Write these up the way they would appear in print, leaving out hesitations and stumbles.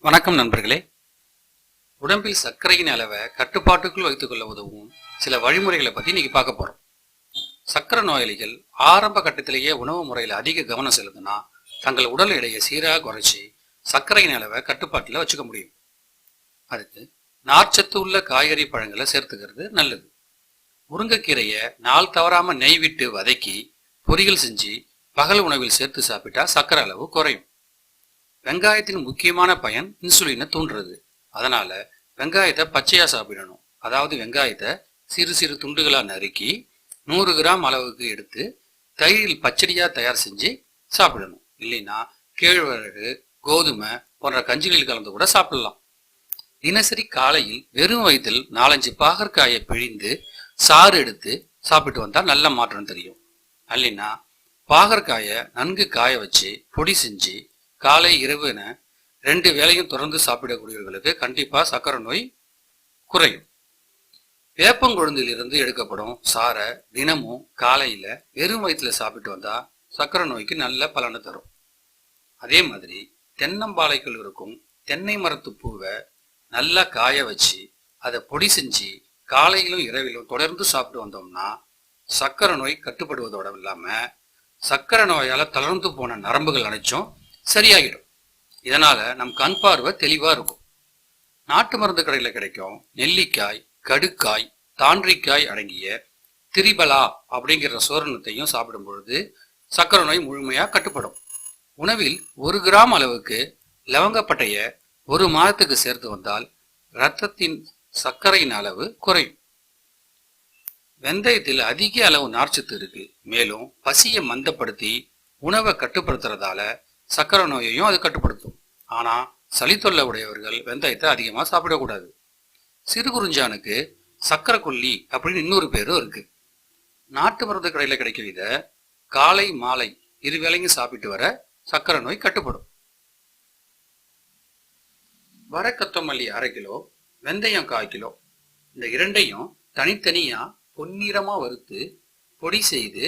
வணக்கம் நண்பர்களே. உடம்பில் சர்க்கரையின் அளவை கட்டுப்பாட்டுக்குள் வைத்துக் கொள்ள உதவும் சில வழிமுறைகளை பற்றி இன்னைக்கு பார்க்க போறோம். சர்க்கரை நோயாளிகள் ஆரம்ப கட்டத்திலேயே உணவு முறையில் அதிக கவனம் செலுத்தினா தங்கள் உடல் எடையை சீராக குறைச்சி சர்க்கரையின் அளவை கட்டுப்பாட்டில் வச்சுக்க முடியும். அதுக்கு நார்ச்சத்து உள்ள காய்கறி பழங்களை சேர்த்துக்கிறது நல்லது. முருங்கைக்கீரையை நாள் தவறாம நெய் விட்டு வதக்கி பொரியல் செஞ்சு பகல் உணவில் சேர்த்து சாப்பிட்டா சர்க்கரை அளவு குறையும். வெங்காயத்தின் முக்கியமான பயன் இன்சுலினை தூண்டுறது. அதனால வெங்காயத்தை பச்சையா சாப்பிடணும். அதாவது வெங்காயத்தை சிறு சிறு துண்டுகளா நறுக்கி 100 கிராம் அளவுக்கு எடுத்து தயிரில் பச்சடியா தயார் செஞ்சு சாப்பிடணும். இல்லைன்னா கேழ்வரகு, கோதுமை போன்ற கஞ்சிகளில் கலந்து கூட சாப்பிடலாம். தினசரி காலையில் வெறும் வயிற்றில் 4-5 பாகற்காயை பிழிந்து சாறு எடுத்து சாப்பிட்டு வந்தா நல்ல மாற்றம் தெரியும். அல்லைன்னா பாகற்காயை நன்கு காய வச்சு பொடி செஞ்சு காலை இரவுன 2 வேளையும் தொடர்ந்து சாப்பிடக்கூடியவர்களுக்கு கண்டிப்பா சர்க்கரை நோய் குறையும். வேப்பங்கொழுந்தில் இருந்து எடுக்கப்படும் சாரை தினமும் காலையில வெறும் வயிற்றுல சாப்பிட்டு வந்தா சர்க்கரை நோய்க்கு நல்ல பலனை தரும். அதே மாதிரி தென்னம்பாளைக்குள் இருக்கும் தென்னை மரத்து பூவை நல்லா காய வச்சு அதை பொடி செஞ்சு காலையிலும் இரவிலும் தொடர்ந்து சாப்பிட்டு வந்தோம்னா சர்க்கரை நோய் கட்டுப்படுவதோட இல்லாம சர்க்கரை நோயால தளர்ந்து போன நரம்புகள் அனைத்தும் சரியாகிடும். இதனால நம் கண் பார்வை தெளிவா இருக்கும். நாட்டு மருந்து கடையில கிடைக்கும் நெல்லிக்காய், கடுக்காய், தாண்டிக்காய் அடங்கிய திரிபலா அப்படிங்கிற சோரணத்தையும் சாப்பிடும் பொழுது சர்க்கரை நோய் முழுமையா கட்டுப்படும். உணவில் 1 கிராம் அளவுக்கு லவங்கப்பட்டைய 1 மாதத்துக்கு சேர்த்து வந்தால் இரத்தத்தின் சர்க்கரையின் அளவு குறையும். வெந்தயத்தில் அதிக அளவு நார்ச்சத்து இருக்கு. மேலும் பசியை மந்தப்படுத்தி உணவை கட்டுப்படுத்துறதால சர்க்கரை நோயையும் அது கட்டுப்படுத்தும். ஆனா சளி தொல்லை உடையவர்கள் வெந்தயத்தை அதிகமா சாப்பிடக்கூடாது. சிறுகுறிஞ்சானுக்கு சர்க்கரை கொல்லி அப்படின்னு இன்னொரு பேரும் இருக்கு. நாட்டு மருந்து கடையில கிடைக்கிற இத காலை மாலை 2 வேளையும் சாப்பிட்டு வர சர்க்கரை நோய் கட்டுப்படும். வர கொத்தமல்லி 1/2 கிலோ, வெந்தயம் 1/4 கிலோ, இந்த இரண்டையும் தனித்தனியா பொன்னிறமா வறுத்து பொடி செய்து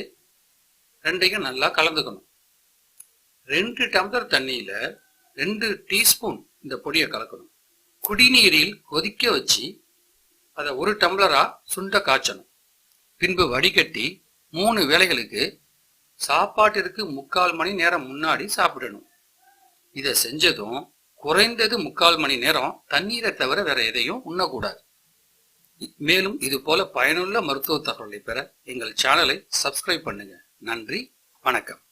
2ஐயும் நல்லா கலந்துக்கணும். 2 டம்ளர் தண்ணியில 2 டீஸ்பூன் இந்த பொடியை கலக்கணும். குடிநீரில் கொதிக்க வச்சு அதை 1 டம்ளரா சுண்ட காய்ச்சணும். பின்பு வடிகட்டி 3 வேளைகளுக்கு சாப்பாட்டிற்கு 3/4 மணி நேரம் முன்னாடி சாப்பிடணும். இதை செஞ்சதும் குறைந்தது 3/4 மணி நேரம் தண்ணீரை தவிர வேற எதையும் உண்ணக்கூடாது. மேலும் இது போல பயனுள்ள மருத்துவ தகவலை பெற எங்கள் சேனலை சப்ஸ்கிரைப் பண்ணுங்க. நன்றி, வணக்கம்.